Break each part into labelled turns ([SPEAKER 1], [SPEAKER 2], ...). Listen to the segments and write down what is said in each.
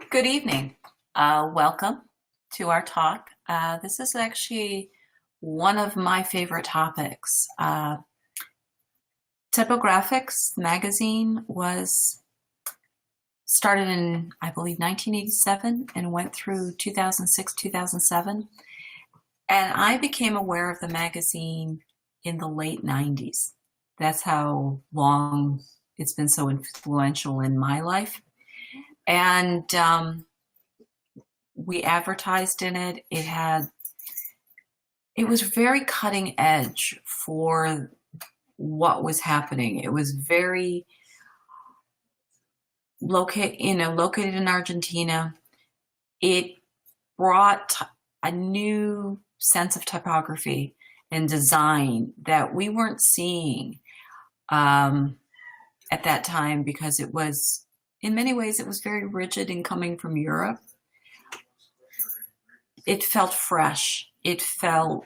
[SPEAKER 1] Good evening. Welcome to our talk. This is actually one of my favorite topics. Typographics magazine was started in, I believe, 1987 and went through 2006, 2007. And I became aware of the magazine in the late 90s. That's how long it's been so influential in my life. And we advertised in it. It was very cutting edge for what was happening. It was very located in Argentina. It brought a new sense of typography and design that we weren't seeing at that time, because it was, in many ways, it was very rigid and coming from Europe. It felt fresh. It felt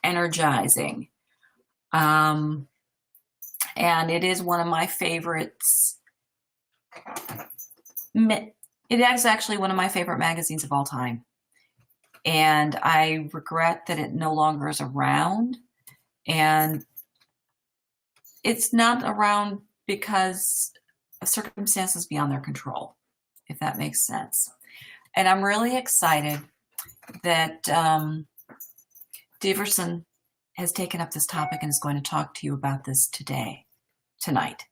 [SPEAKER 1] energizing. And it is one of my favorites. It is actually one of my favorite magazines of all time. And I regret that it no longer is around. And it's not around because of circumstances beyond their control, if that makes sense. And I'm really excited that Deiverson has taken up this topic and is going to talk to you about this tonight.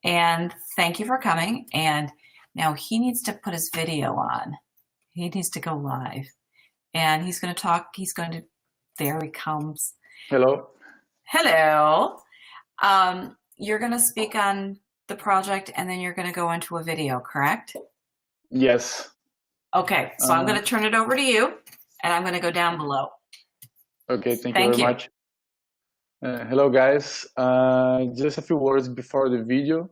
[SPEAKER 1] And thank you for coming. And now he needs to put his video on. He needs to go live. And he's going to talk. There he comes.
[SPEAKER 2] Hello.
[SPEAKER 1] Hello. You're going to speak on the project, and then you're going to go into a video, correct?
[SPEAKER 2] Yes.
[SPEAKER 1] Okay, so I'm going to turn it over to you, and I'm going to go down below.
[SPEAKER 2] Okay, thank you very much. Hello, guys. Just a few words before the video.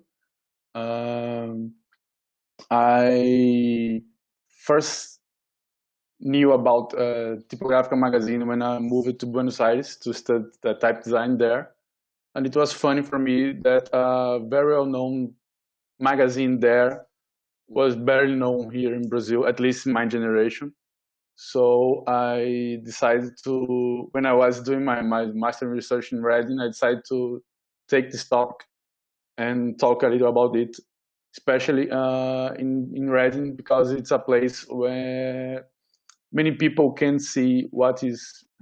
[SPEAKER 2] I first knew about tipoGráfica magazine when I moved to Buenos Aires to study the type design there. And it was funny for me that a very well-known magazine there was barely known here in Brazil, at least in my generation. So I decided to, when I was doing my master research in Reading, I decided to take this talk and talk a little about it, especially in Reading, because it's a place where many people can see what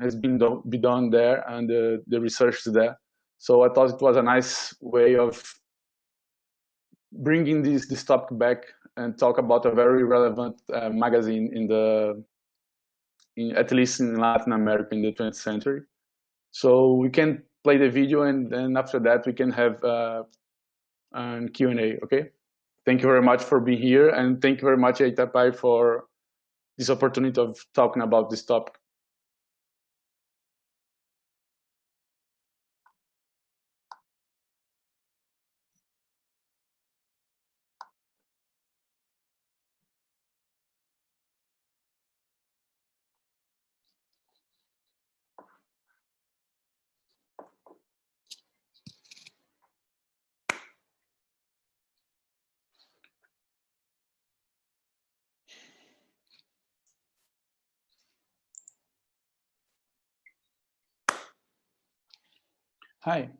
[SPEAKER 2] has been done there and the research there. So I thought it was a nice way of bringing this topic back and talk about a very relevant magazine at least in Latin America in the 20th century. So we can play the video, and then after that we can have a Q&A, okay? Thank you very much for being here, and thank you very much, ATypI, for this opportunity of talking about this topic. Hi,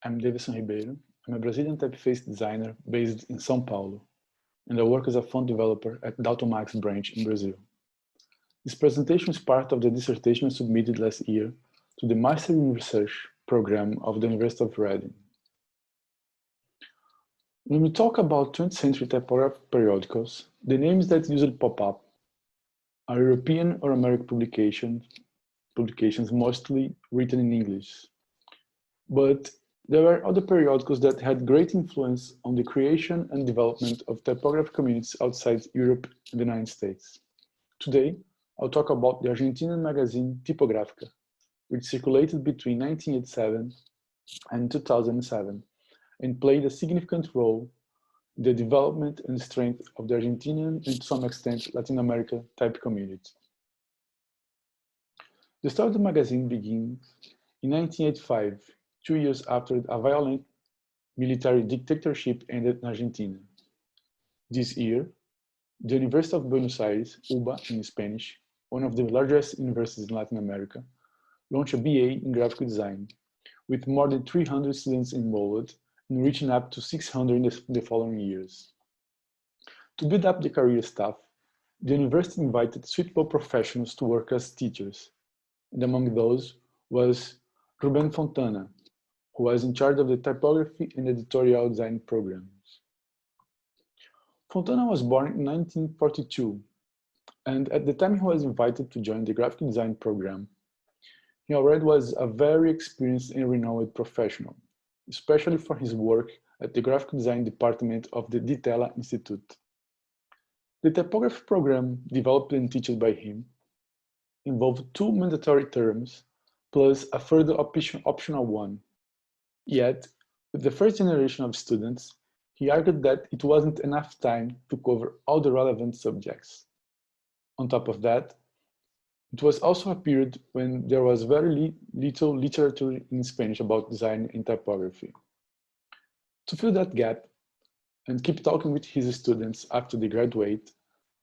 [SPEAKER 2] I'm Davidson Ribeiro. I'm a Brazilian typeface designer based in São Paulo, and I work as a font developer at Max branch in Brazil. This presentation is part of the dissertation I submitted last year to the Master in Research program of the University of Reading. When we talk about 20th century typographic periodicals, the names that usually pop up are European or American publications mostly written in English. But there were other periodicals that had great influence on the creation and development of typographic communities outside Europe and the United States. Today, I'll talk about the Argentinian magazine tipoGráfica, which circulated between 1987 and 2007 and played a significant role in the development and strength of the Argentinian and to some extent Latin American type community. The start of the magazine begins in 1985, 2 years after a violent military dictatorship ended in Argentina. This year, the University of Buenos Aires, UBA in Spanish, one of the largest universities in Latin America, launched a BA in graphic design, with more than 300 students enrolled and reaching up to 600 in the following years. To build up the career staff, the university invited suitable professionals to work as teachers, and among those was Rubén Fontana, who was in charge of the typography and editorial design programs. Fontana was born in 1942, and at the time he was invited to join the graphic design program, he already was a very experienced and renowned professional, especially for his work at the graphic design department of the Ditela Institute. The typography program developed and taught by him involved 2 mandatory terms plus a further optional one. Yet, with the first generation of students, he argued that it wasn't enough time to cover all the relevant subjects. On top of that, it was also a period when there was very little literature in Spanish about design and typography. To fill that gap and keep talking with his students after they graduate,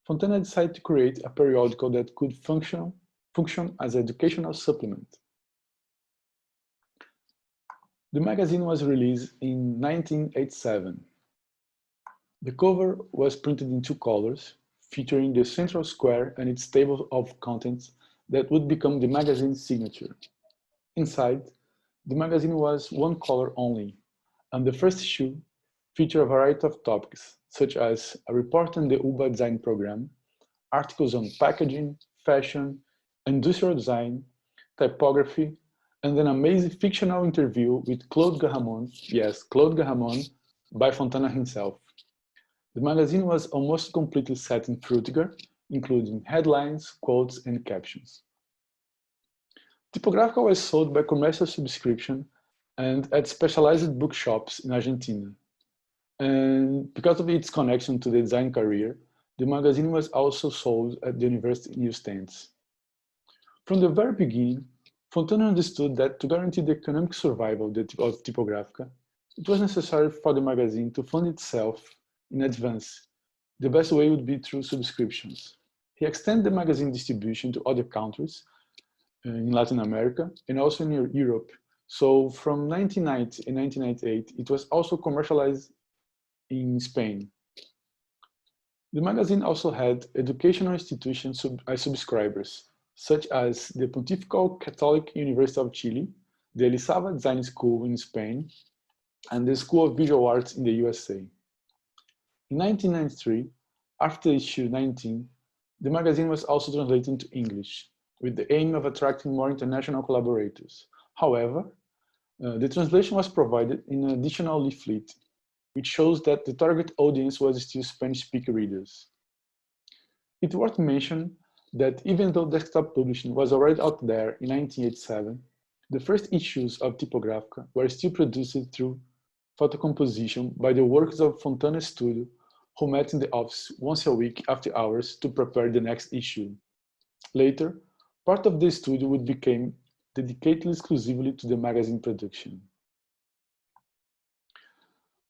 [SPEAKER 2] Fontana decided to create a periodical that could function as an educational supplement. The magazine was released in 1987. The cover was printed in 2 colors, featuring the central square and its table of contents that would become the magazine's signature. Inside, the magazine was 1 color only, and the first issue featured a variety of topics, such as a report on the UBA design program, articles on packaging, fashion, industrial design, typography, and an amazing fictional interview with Claude Garamond, yes, Claude Garamond, by Fontana himself. The magazine was almost completely set in Frutiger, including headlines, quotes, and captions. tipoGráfica was sold by commercial subscription and at specialized bookshops in Argentina. And because of its connection to the design career, the magazine was also sold at the university newsstands. From the very beginning, Fontana understood that to guarantee the economic survival of tipoGráfica, it was necessary for the magazine to fund itself in advance. The best way would be through subscriptions. He extended the magazine distribution to other countries in Latin America and also in Europe. So from 1990 and 1998, it was also commercialized in Spain. The magazine also had educational institutions as subscribers, such as the Pontifical Catholic University of Chile, the Elizaba Design School in Spain, and the School of Visual Arts in the USA. In 1993, after issue 19, the magazine was also translated into English, with the aim of attracting more international collaborators. However, the translation was provided in an additional leaflet, which shows that the target audience was still Spanish-speaking readers. It's worth mentioning that even though desktop publishing was already out there in 1987, the first issues of tipoGráfica were still produced through photocomposition by the workers of Fontana's studio, who met in the office once a week after hours to prepare the next issue. Later, part of the studio would become dedicated exclusively to the magazine production.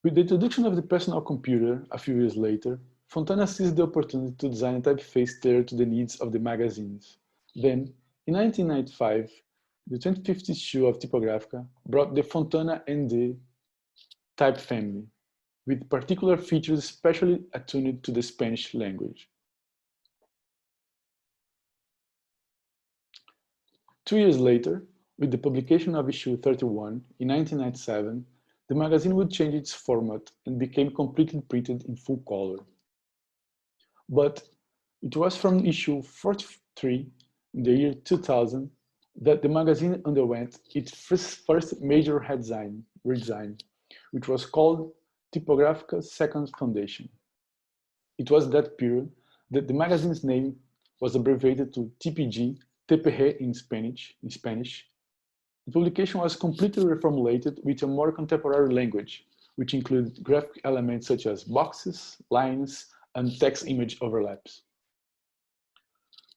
[SPEAKER 2] With the introduction of the personal computer a few years later, Fontana seized the opportunity to design a typeface tailored to the needs of the magazines. Then, in 1995, the 25th issue of tipoGráfica brought the Fontana and the type family, with particular features specially attuned to the Spanish language. 2 years later, with the publication of issue 31 in 1997, the magazine would change its format and became completely printed in full color. But it was from issue 43 in the year 2000 that the magazine underwent its first major redesign, which was called tipoGráfica's Second Foundation. It was that period that the magazine's name was abbreviated to TPG, TPG in Spanish. The publication was completely reformulated with a more contemporary language, which included graphic elements such as boxes, lines, and text-image overlaps.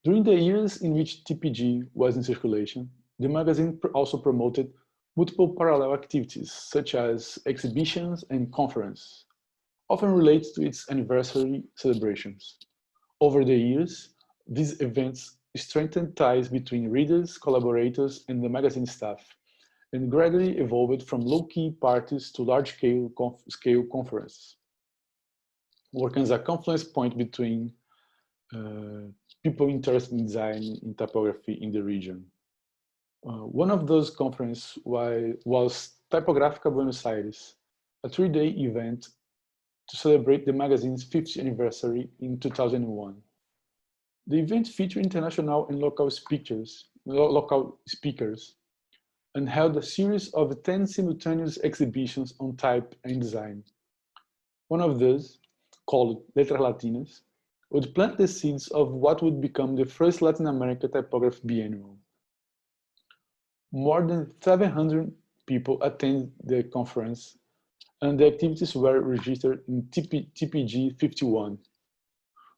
[SPEAKER 2] During the years in which TPG was in circulation, the magazine also promoted multiple parallel activities, such as exhibitions and conferences, often related to its anniversary celebrations. Over the years, these events strengthened ties between readers, collaborators, and the magazine staff, and gradually evolved from low-key parties to large-scale conferences, working as a confluence point between people interested in design in typography in the region. One of those conferences was tipoGráfica Buenos Aires, a 3-day event to celebrate the magazine's 50th anniversary in 2001. The event featured international and local speakers, and held a series of 10 simultaneous exhibitions on type and design. One of those, called Letras Latinas, would plant the seeds of what would become the first Latin America typography biennial. More than 700 people attended the conference, and the activities were registered in tipoGráfica 51,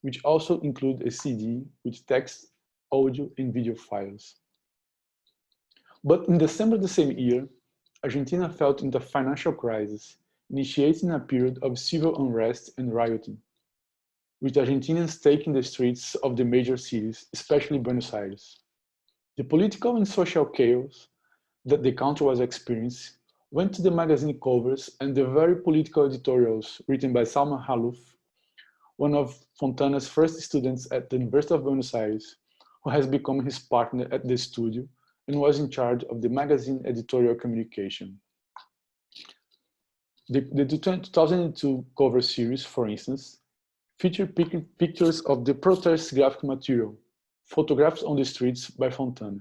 [SPEAKER 2] which also include a CD with text, audio, and video files. But in December the same year, Argentina fell into a financial crisis, initiating a period of civil unrest and rioting, with Argentinians taking the streets of the major cities, especially Buenos Aires. The political and social chaos that the country was experiencing went to the magazine covers and the very political editorials written by Salman Halouf, one of Fontana's first students at the University of Buenos Aires, who has become his partner at the studio and was in charge of the magazine editorial communication. The 2002 cover series, for instance, featured pictures of the protest graphic material, photographs on the streets by Fontana.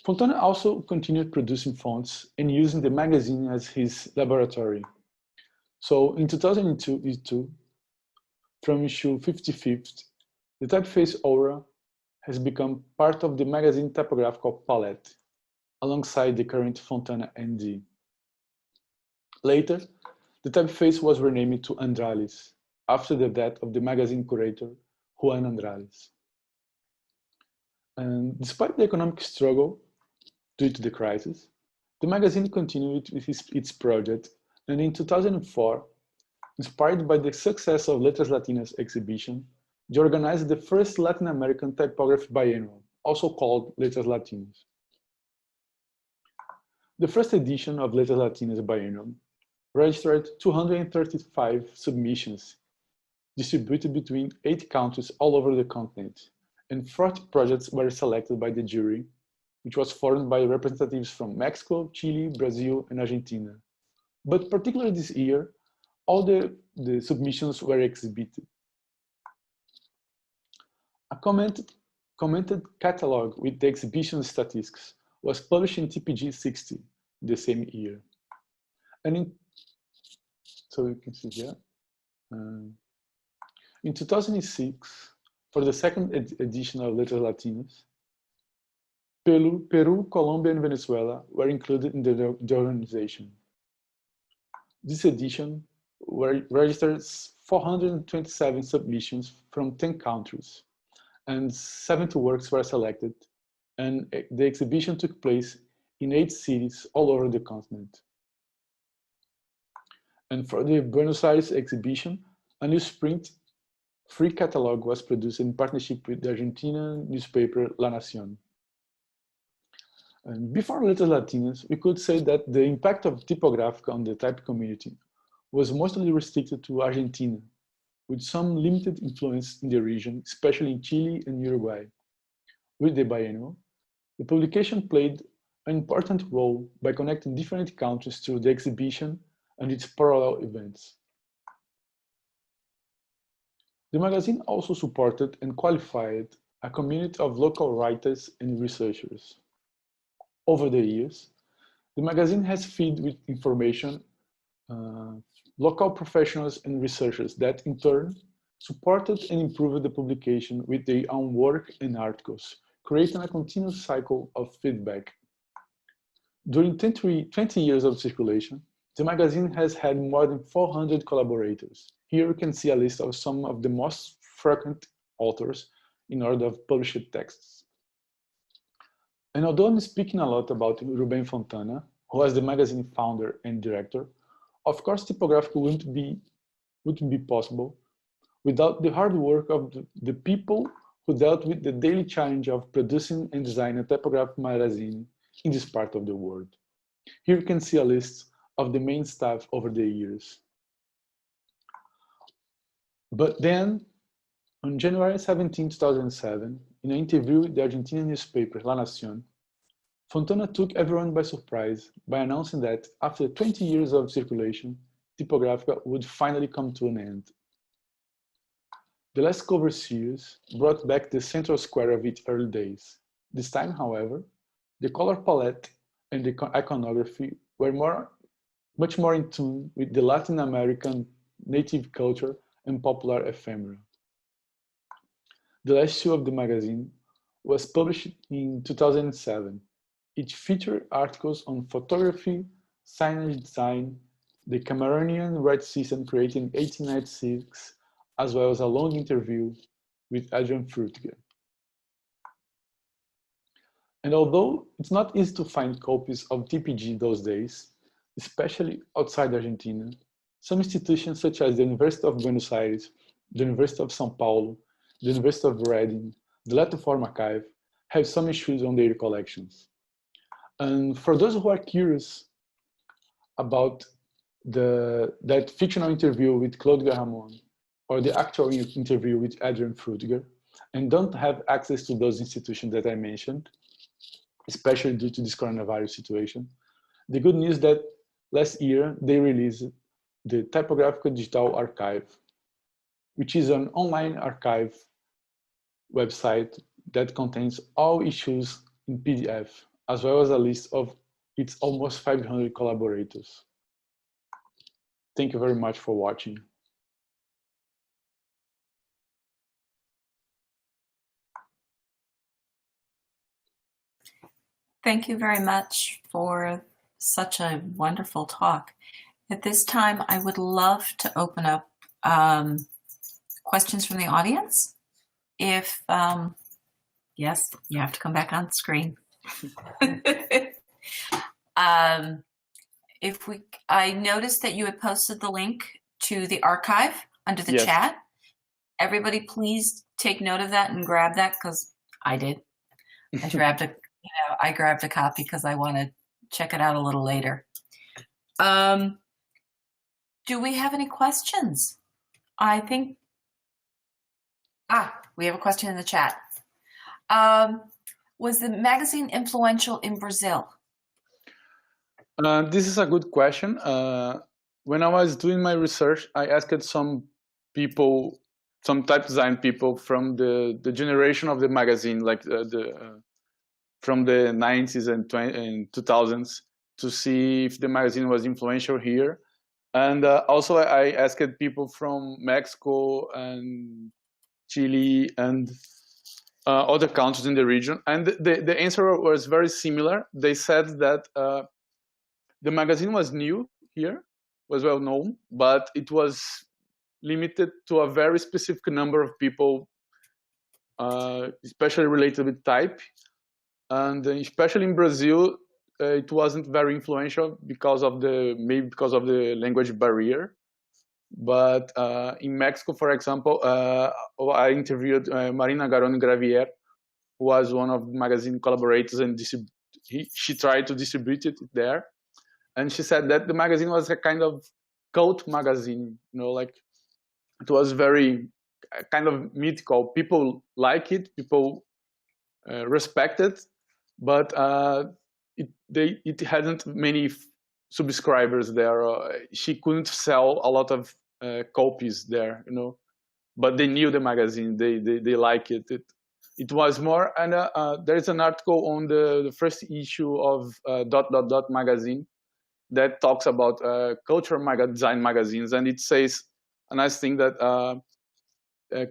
[SPEAKER 2] Fontana also continued producing fonts and using the magazine as his laboratory. So in 2002, from issue 55th, the typeface aura has become part of the magazine typographical palette, alongside the current Fontana ND. Later, the typeface was renamed to Andrales, after the death of the magazine curator, Juan Andrales. And despite the economic struggle due to the crisis, the magazine continued with its project, and in 2004, inspired by the success of Letras Latinas exhibition, they organized the first Latin American typography biennial, also called Letras Latinas. The first edition of Letras Latinas biennial registered 235 submissions distributed between 8 countries all over the continent, and 40 projects were selected by the jury, which was formed by representatives from Mexico, Chile, Brazil, and Argentina. But particularly this year, all the submissions were exhibited. A commented catalog with the exhibition statistics was published in tipoGráfica 60 the same year. And so you can see here. In 2006, for the second edition of Letras Latinas, Peru, Colombia, and Venezuela were included in the organization. This edition registered 427 submissions from 10 countries, and 70 works were selected, and the exhibition took place in 8 cities all over the continent. And for the Buenos Aires exhibition, a newsprint free catalog was produced in partnership with the Argentinian newspaper La Nación. And before Letras Latinas, we could say that the impact of tipoGráfica on the type community was mostly restricted to Argentina, with some limited influence in the region, especially in Chile and Uruguay. With the biennial, the publication played an important role by connecting different countries to the exhibition and its parallel events. The magazine also supported and qualified a community of local writers and researchers. Over the years, the magazine has fed with information local professionals and researchers that, in turn, supported and improved the publication with their own work and articles, creating a continuous cycle of feedback. During 20 years of circulation, the magazine has had more than 400 collaborators. Here you can see a list of some of the most frequent authors in order of published texts. And although I'm speaking a lot about Rubén Fontana, who was the magazine founder and director, of course, tipoGráfica wouldn't be possible without the hard work of the people who dealt with the daily challenge of producing and designing a typographic magazine in this part of the world. Here you can see a list of the main staff over the years. But then, on January 17, 2007, in an interview with the Argentinian newspaper La Nación, Fontana took everyone by surprise by announcing that after 20 years of circulation, tipoGráfica would finally come to an end. The last cover series brought back the central square of its early days. This time, however, the color palette and the iconography were much more in tune with the Latin American native culture and popular ephemera. The last issue of the magazine was published in 2007. It featured articles on photography, signage design, the Cameroonian red system created in 1896, as well as a long interview with Adrian Frutiger. And although it's not easy to find copies of TPG those days, especially outside Argentina, some institutions such as the University of Buenos Aires, the University of São Paulo, the University of Reading, the Letterform Archive have some issues on their collections. And for those who are curious about that fictional interview with Claude Garamond, or the actual interview with Adrian Frutiger, and don't have access to those institutions that I mentioned, especially due to this coronavirus situation, the good news that last year they released the Typographic Digital Archive, which is an online archive website that contains all issues in PDF, as well as a list of its almost 500 collaborators. Thank you very much for watching.
[SPEAKER 1] Thank you very much for such a wonderful talk. At this time, I would love to open up questions from the audience. If, yes, you have to come back on screen. I noticed that you had posted the link to the archive under the chat. Everybody please take note of that and grab that, because I did. I grabbed a copy because I want to check it out a little later. Do we have any questions? I think, we have a question in the chat. Was the magazine influential in Brazil?
[SPEAKER 2] This is a good question. When I was doing my research, I asked some people, some type design people from the generation of the magazine, like from the 90s and 2000s, to see if the magazine was influential here. And also I asked people from Mexico and Chile and other countries in the region. And the answer was very similar. They said that the magazine was new here, was well known, but it was limited to a very specific number of people, especially related with type. And especially in Brazil, it wasn't very influential because of maybe because of the language barrier. But in Mexico, for example, I interviewed Marina Garoni Gravier, who was one of the magazine collaborators, and she tried to distribute it there. And she said that the magazine was a kind of cult magazine, like it was very kind of mythical. People like it, people respect it, but it hadn't many subscribers there. She couldn't sell a lot of copies there, but they knew the magazine, they like it. It was more, and there's an article on the first issue of ... magazine that talks about cultural design magazines, and it says a nice thing that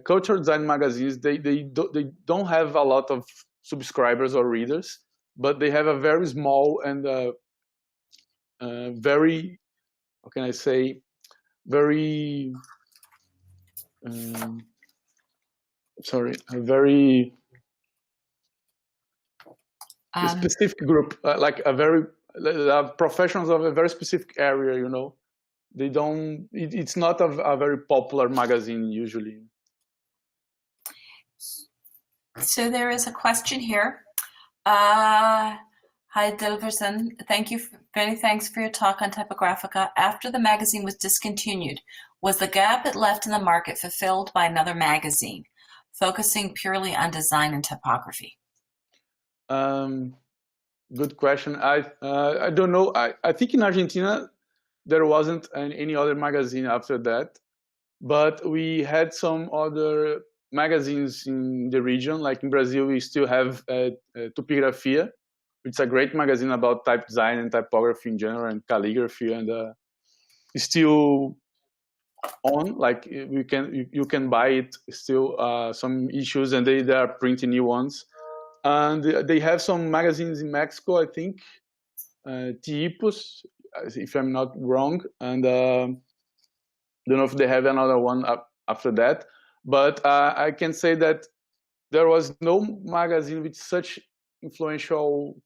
[SPEAKER 2] cultural design magazines, they don't have a lot of subscribers or readers, but they have a very small and very, how can I say, very a very specific group, like a very professionals of a very specific area, they don't. It's not a very popular magazine usually.
[SPEAKER 1] So there is a question here. Hi, Deiverson. Many thanks for your talk on Typographica. After the magazine was discontinued, was the gap it left in the market fulfilled by another magazine, focusing purely on design and typography?
[SPEAKER 2] Good question. I don't know. I think in Argentina there wasn't any other magazine after that, but we had some other magazines in the region. Like in Brazil, we still have tipoGráfica, which is a great magazine about type design and typography in general and calligraphy, and it's still on. Like you can buy it still. Some issues, and they are printing new ones. And they have some magazines in Mexico, I think, Tipos, if I'm not wrong, and don't know if they have another one after that. But I can say that there was no magazine with such influential,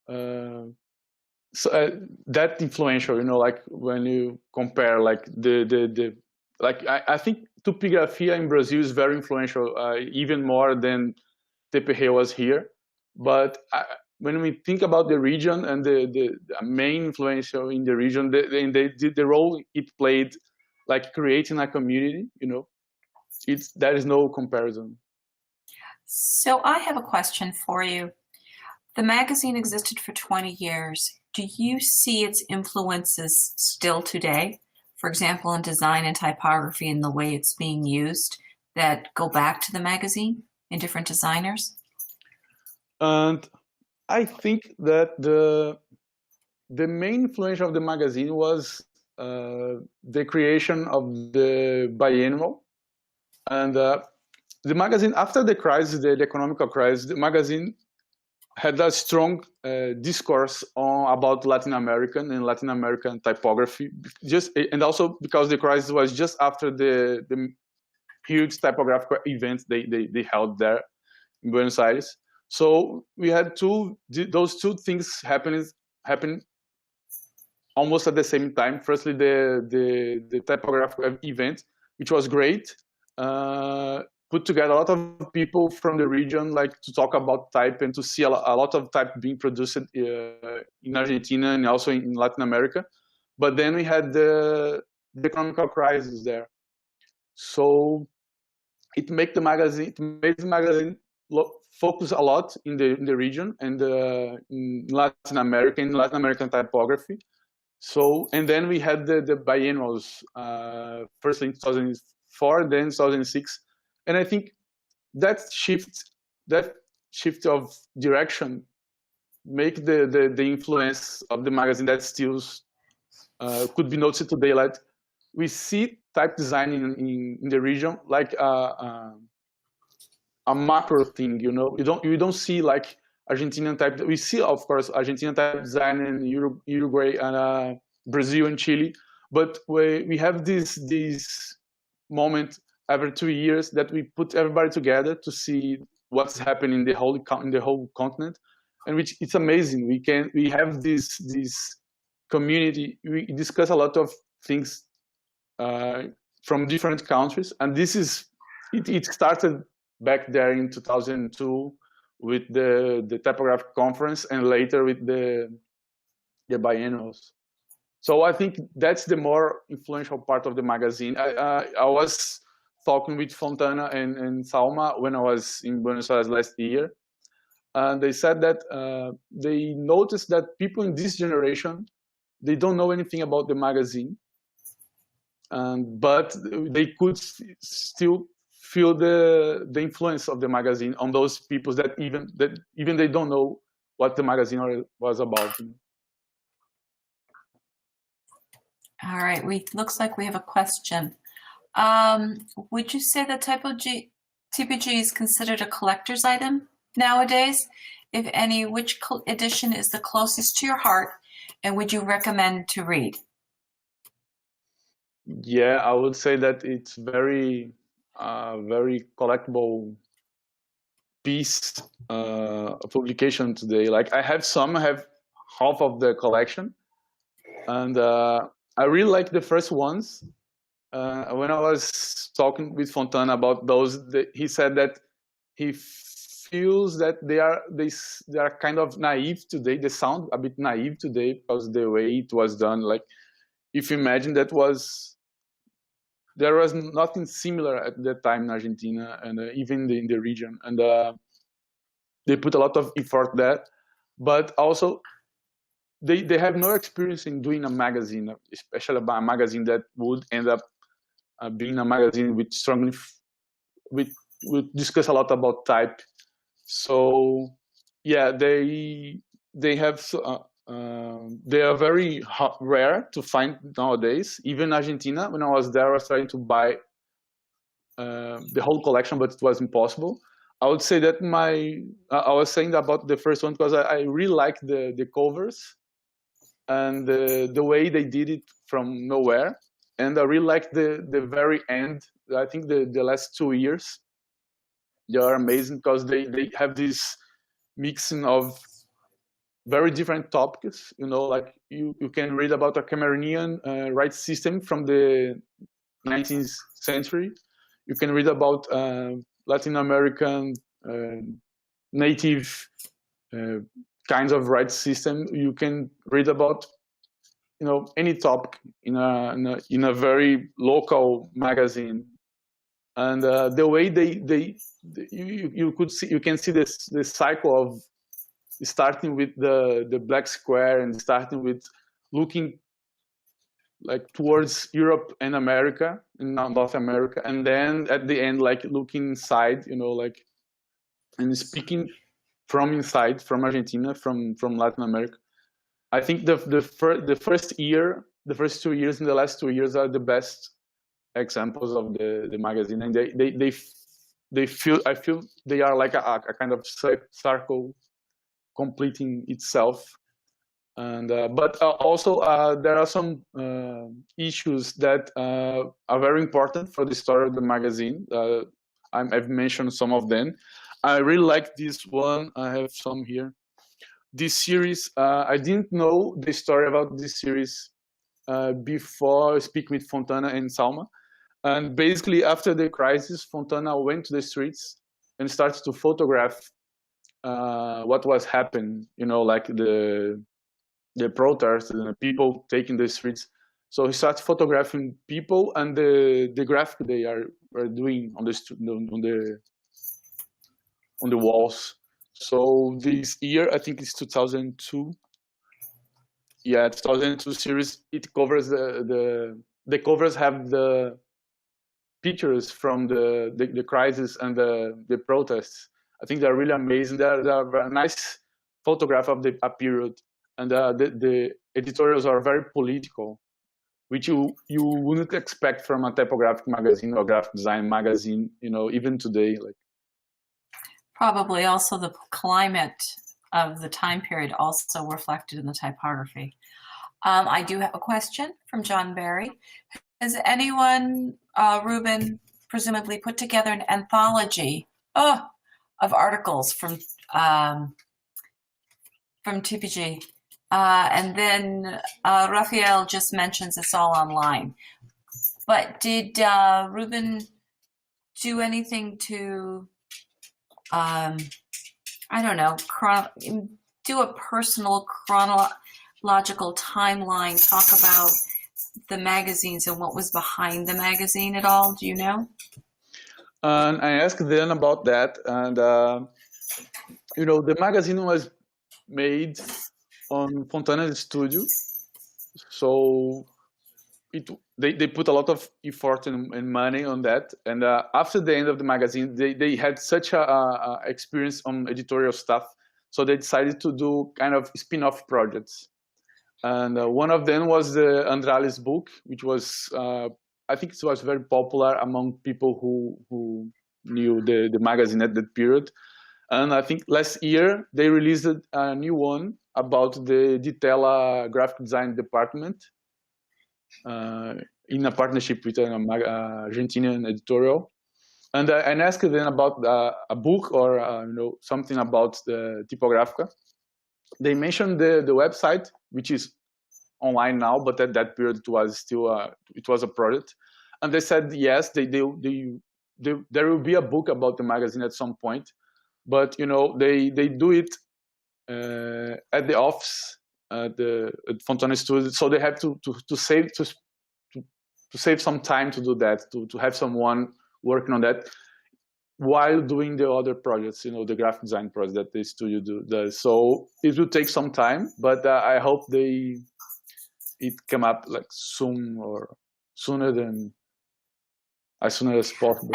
[SPEAKER 2] that influential. You know, like when you compare, like I think tipoGráfica in Brazil is very influential, even more than TPG was here. But when we think about the region and the main influential in the region, the role it played, like creating a community, you know, there is no comparison.
[SPEAKER 1] So I have a question for you. The magazine existed for 20 years. Do you see its influences still today? For example, in design and typography and the way it's being used that go back to the magazine in different designers?
[SPEAKER 2] And I think that the main influence of the magazine was the creation of the Biennial. And the magazine, after the crisis, the economical crisis, the magazine had a strong discourse about Latin American typography, and also because the crisis was just after the huge typographical events they held there in Buenos Aires. So we had those two things happen almost at the same time. Firstly, the typographical event, which was great, put together a lot of people from the region, like to talk about type and to see a lot of type being produced in Argentina and also in Latin America. But then we had the economical crisis there, so it made the magazine focus a lot in the region and in Latin American typography. So, and then we had the biennials, first in 2004, then 2006, and I think that shift of direction make the influence of the magazine that still could be noticed today. Like we see type design in the region like a macro thing, you know. You don't see like Argentinian type. We see, of course, Argentinian type design in Uruguay and Brazil and Chile, but we have this moment every 2 years that we put everybody together to see what's happening in the whole continent, and which it's amazing. We have this community. We discuss a lot of things from different countries, and this is it started back there in 2002 with the typographic conference, and later with the biennials. So I think that's the more influential part of the magazine. I was talking with Fontana and Salma when I was in Buenos Aires last year, and they said that they noticed that people in this generation, they don't know anything about the magazine, but they could still feel the influence of the magazine on those people that even they don't know what the magazine was about.
[SPEAKER 1] All right, looks like we have a question. Would you say that TPG is considered a collector's item nowadays? If any, which edition is the closest to your heart, and would you recommend to read?
[SPEAKER 2] Yeah, I would say that it's very collectible piece publication today. Like I have half of the collection, and I really like the first ones. When I was talking with Fontana about those, he said that he feels that they are kind of naive today. They sound a bit naive today because the way it was done. Like, if you imagine there was nothing similar at that time in Argentina and even in the region, and they put a lot of effort there. But also, they have no experience in doing a magazine, especially about a magazine that would end up being a magazine with strongly we discuss a lot about type. So yeah, they have they are very rare to find nowadays. Even Argentina, when I was there, I was trying to buy the whole collection, but it was impossible. I would say that I was saying about the first one because I really like the covers and the way they did it from nowhere. And I really like the very end. I think the last 2 years, they are amazing because they have this mixing of very different topics. You know, like you can read about a Cameroonian rights system from the 19th century. You can read about Latin American native kinds of rights system. You can read about any topic in a very local magazine, and the way you can see this cycle of starting with the black square and starting with looking like towards Europe and America and North America, and then at the end like looking inside, like and speaking from inside, from Argentina, from Latin America. I think the first year, the first 2 years, and the last 2 years are the best examples of the magazine, and I feel they are like a kind of circle completing itself. And but also there are some issues that are very important for the story of the magazine. I've mentioned some of them. I really like this one. I have some here. This series, I didn't know the story about this series before speaking with Fontana and Salma. And basically, after the crisis, Fontana went to the streets and started to photograph what was happening. Like the protests and the people taking the streets. So he started photographing people and the graphic they are doing on the walls. So this year, I think it's 2002. Yeah, 2002 series. It covers the covers have the pictures from the crisis and the protests. I think they're really amazing. They're a nice photograph of a period, and the editorials are very political, which you wouldn't expect from a typographic magazine or graphic design magazine. Even today, like.
[SPEAKER 1] Probably also the climate of the time period also reflected in the typography. I do have a question from John Barry. Has anyone, Ruben, presumably put together an anthology of articles from tipoGráfica? And then Rafael just mentions it's all online. But did Ruben do anything to I don't know, do a personal chronological timeline, talk about the magazines and what was behind the magazine at all? Do you know?
[SPEAKER 2] I asked them about that, and the magazine was made on Fontana's studio, so they put a lot of effort and money on that. And after the end of the magazine, they had such a experience on editorial stuff, so they decided to do kind of spin-off projects. And one of them was the Andrale's book, which was I think it was very popular among people who knew the magazine at that period. And I think last year they released a new one about the Ditela graphic design department in a partnership with an Argentinian editorial. And I asked them about a book or something about the tipoGráfica. They mentioned the website, which is online now, but at that period it was still it was a project. And they said yes, there will be a book about the magazine at some point, but they do it at the office at Fontana Studio, so they have to save some time to do that, to have someone working on that while doing the other projects, the graphic design project that the studio does. So it will take some time, but I hope it come up like soon, or sooner than as soon as possible.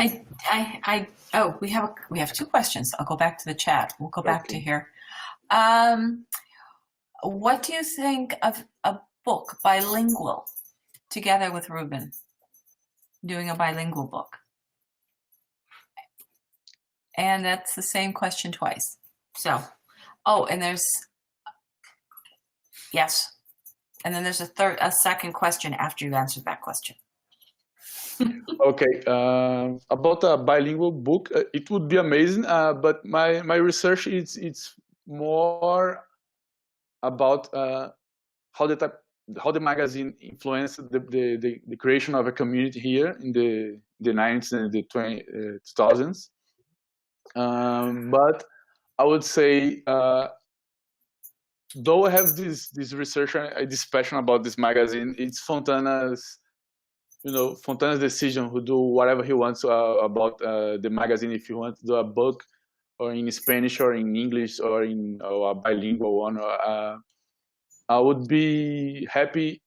[SPEAKER 1] We have two questions. I'll go back to the chat. We'll go back to here. What do you think of a book bilingual together with Rubén, doing a bilingual book? And that's the same question twice. So, and there's, yes. And then there's a second question after you answered that question.
[SPEAKER 2] Okay, about a bilingual book, it would be amazing, but my research it's more about how the magazine influenced the creation of a community here in the 90s and the 2000s. But I would say, though I have this research, this passion about this magazine, it's Fontana's decision to do whatever he wants about the magazine. If he wants to do a book, or in Spanish, or in English, or in a bilingual one, I would be happy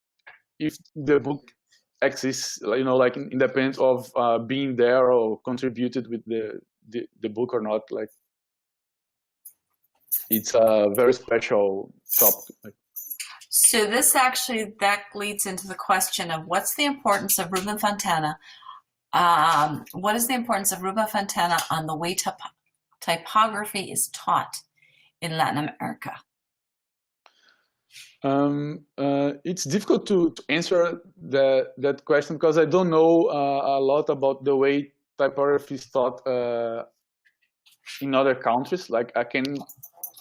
[SPEAKER 2] if the book exists, like independent of being there or contributed with the book or not. Like, it's a very special topic.
[SPEAKER 1] So that leads into the question of what's the importance of Rubén Fontana? What is the importance of Rubén Fontana on the way typography is taught in Latin America?
[SPEAKER 2] It's difficult to answer that question, because I don't know a lot about the way typography is taught in other countries. Like, I can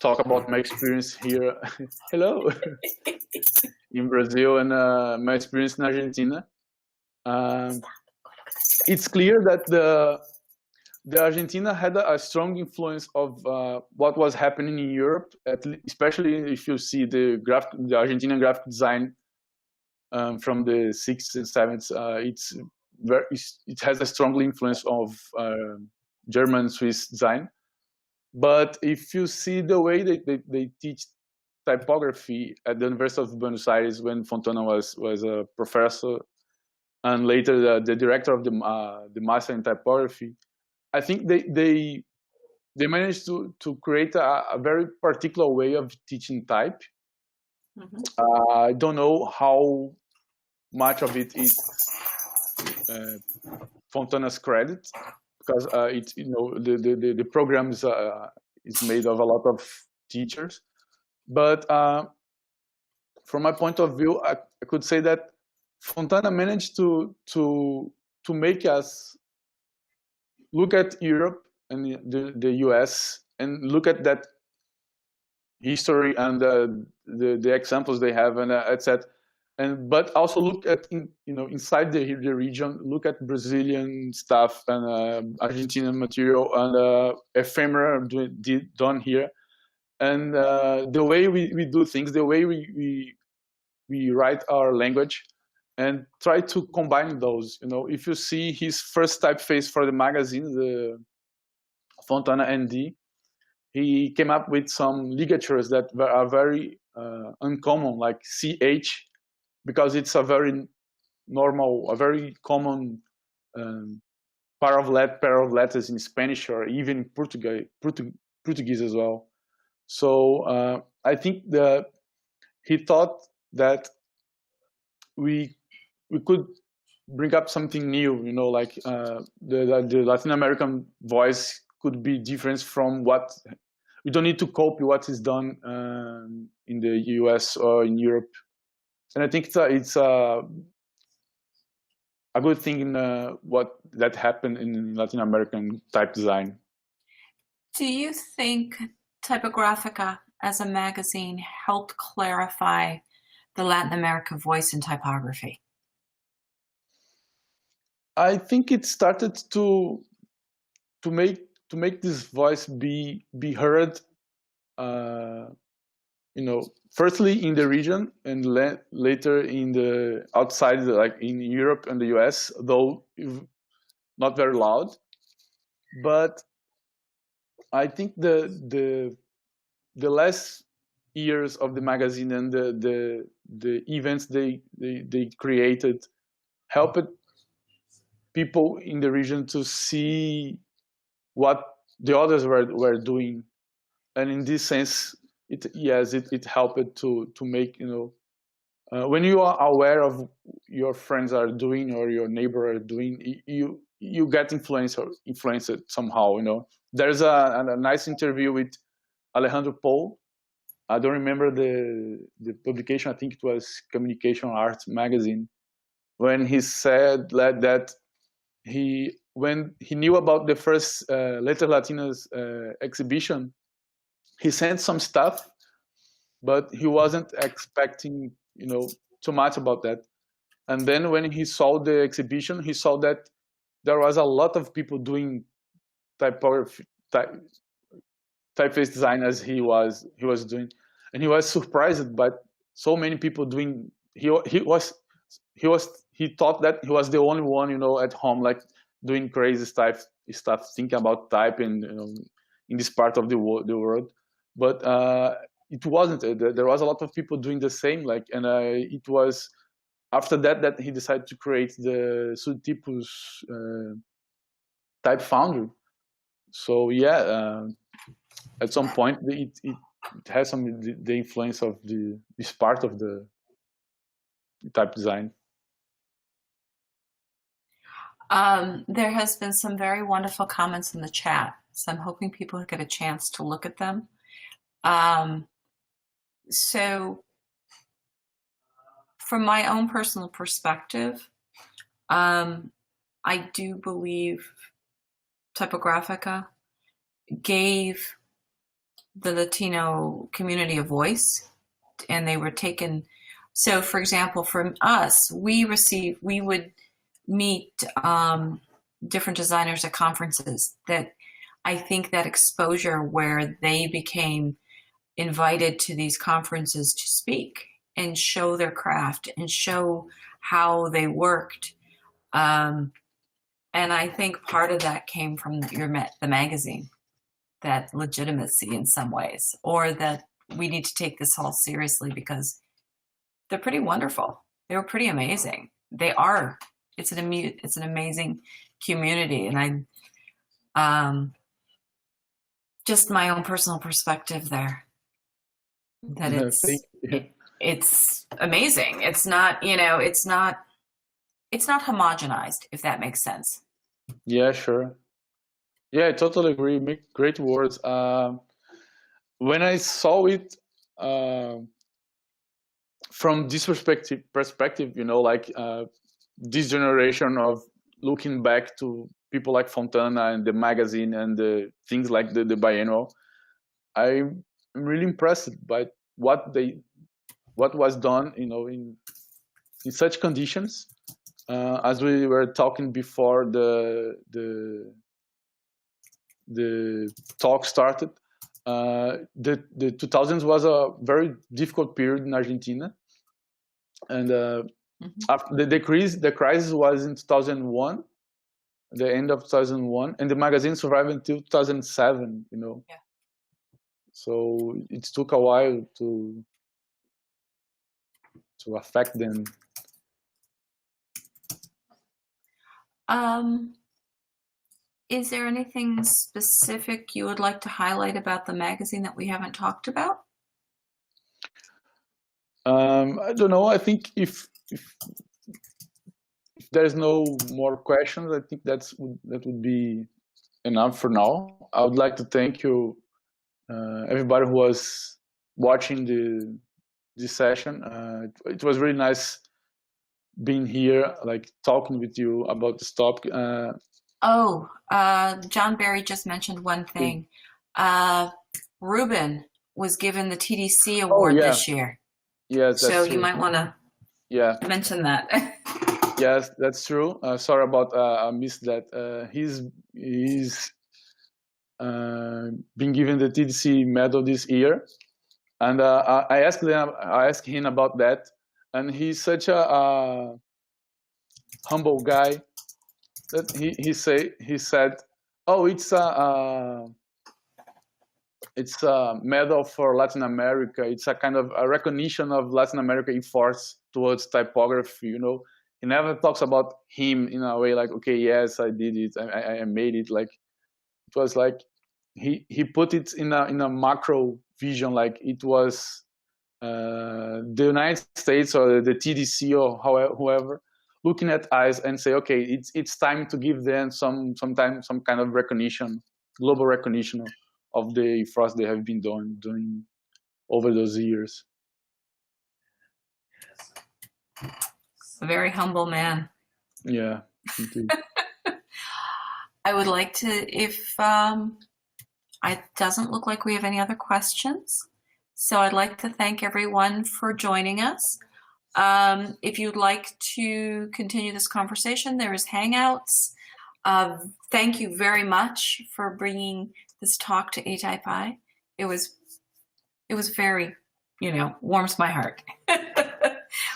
[SPEAKER 2] talk about my experience here. Hello. In Brazil, and my experience in Argentina. It's clear that the Argentina had a strong influence of what was happening in Europe, especially if you see the Argentinian graphic design from the 60s and 70s. It has a strong influence of German, Swiss design. But if you see the way they teach typography at the University of Buenos Aires, when Fontana was a professor, and later the director of the master in typography, I think they managed to create a very particular way of teaching type. Mm-hmm. I don't know how much of it is Fontana's credit, because the program is made of a lot of teachers. But from my point of view, I could say that Fontana managed to make us look at Europe and the US, and look at that history and the examples they have, and etc. But also look at inside the region, look at Brazilian stuff and Argentinian material and ephemera done here, and the way we do things, the way we write our language, and try to combine those. If you see his first typeface for the magazine, the Fontana ND, he came up with some ligatures that are very uncommon, like CH, because it's a very normal, a very common pair of letters in Spanish, or even Portuguese as well. So I think that he thought that we could bring up something new, like the Latin American voice could be different from what we don't need to copy what is done in the US or in Europe. And I think it's a good thing in what that happened in Latin American type design.
[SPEAKER 1] Do you think Typographica as a magazine helped clarify the Latin America voice in typography?
[SPEAKER 2] I think it started to make this voice be heard. Firstly in the region, and later in the outside, like in Europe and the US, though not very loud. But I think the last years of the magazine and the events they created helped people in the region to see what the others were doing, and in this sense, it helped to make, when you are aware of your friends are doing or your neighbor are doing, you get influenced somehow. There's a nice interview with Alejandro Paul. I don't remember the publication. I think it was Communication Arts magazine, when he said that when he knew about the first Letras Latinas exhibition, he sent some stuff, but he wasn't expecting too much about that. And then when he saw the exhibition, he saw that there was a lot of people doing typography, typeface design as he was doing, and he was surprised by so many people doing. He thought that he was the only one at home, like doing crazy stuff, thinking about typing in this part of the world. But it wasn't. There was a lot of people doing the same, and it was after that he decided to create the Subtipos type foundry. So at some point it has the influence of this part of the type design.
[SPEAKER 1] There has been some very wonderful comments in the chat, so I'm hoping people get a chance to look at them. So from my own personal perspective, I do believe tipoGráfica gave the Latino community a voice, and they were taken. So for example, from us, we would meet different designers at conferences. That I think that exposure where they became invited to these conferences to speak and show their craft and show how they worked. And I think part of that came from the magazine, that legitimacy in some ways, or that we need to take this all seriously because they're pretty wonderful. They were pretty amazing. They are. It's an amazing community, and I just my own personal perspective there. That it's amazing. It's not it's not homogenized, if that makes sense.
[SPEAKER 2] Yeah, sure. Yeah, I totally agree. Make great words. When I saw it from this perspective, this generation of looking back to people like Fontana and the magazine and the things like the Biennial, I'm really impressed by what was done, in such conditions. As we were talking before the talk started, the 2000s was a very difficult period in Argentina, and after the crisis was in 2001, the end of 2001, and the magazine survived until 2007.
[SPEAKER 1] Yeah.
[SPEAKER 2] So it took a while to affect them.
[SPEAKER 1] Is there anything specific you would like to highlight about the magazine that we haven't talked about?
[SPEAKER 2] I don't know. I think if there's no more questions, I think that would be enough for now. I would like to thank you, everybody who was watching this session. It was really nice being here, talking with you about this topic.
[SPEAKER 1] John Barry just mentioned one thing. Rubén was given the TDC award this year.
[SPEAKER 2] Yes, that's
[SPEAKER 1] So
[SPEAKER 2] true.
[SPEAKER 1] you might want to mention that.
[SPEAKER 2] Yes, that's true. Sorry about I missed that. He's been given the TDC medal this year, and I asked him about that, and he's such a humble guy that he said, "Oh, it's a medal for Latin America. It's a kind of a recognition of Latin America efforts towards typography." He never talks about him in a way like, "Okay, yes, I did it. I made it." Like it was like he put it in a macro vision, like it was the United States or the TDC or whoever looking at us and say, "Okay, it's time to give them some kind of recognition, global recognition of the efforts they have been doing over those years."
[SPEAKER 1] A very humble man.
[SPEAKER 2] Yeah, indeed.
[SPEAKER 1] I would like to, if it doesn't look like we have any other questions, so I'd like to thank everyone for joining us. If you'd like to continue this conversation, there is Hangouts. Thank you very much for bringing this talk to ATypI. It was very, warms my heart.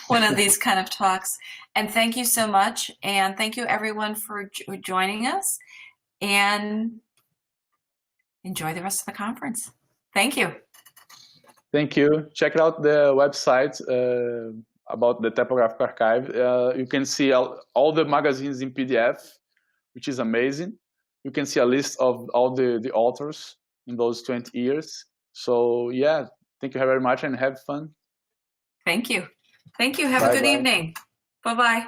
[SPEAKER 1] One of these kind of talks. And thank you so much. And thank you everyone for joining us. And enjoy the rest of the conference. Thank you.
[SPEAKER 2] Thank you. Check out the website about the Typographic Archive. You can see all the magazines in PDF, which is amazing. You can see a list of all the authors in those 20 years. So yeah, thank you very much and have fun.
[SPEAKER 1] Thank you. Thank you. Have a good evening. Bye-bye.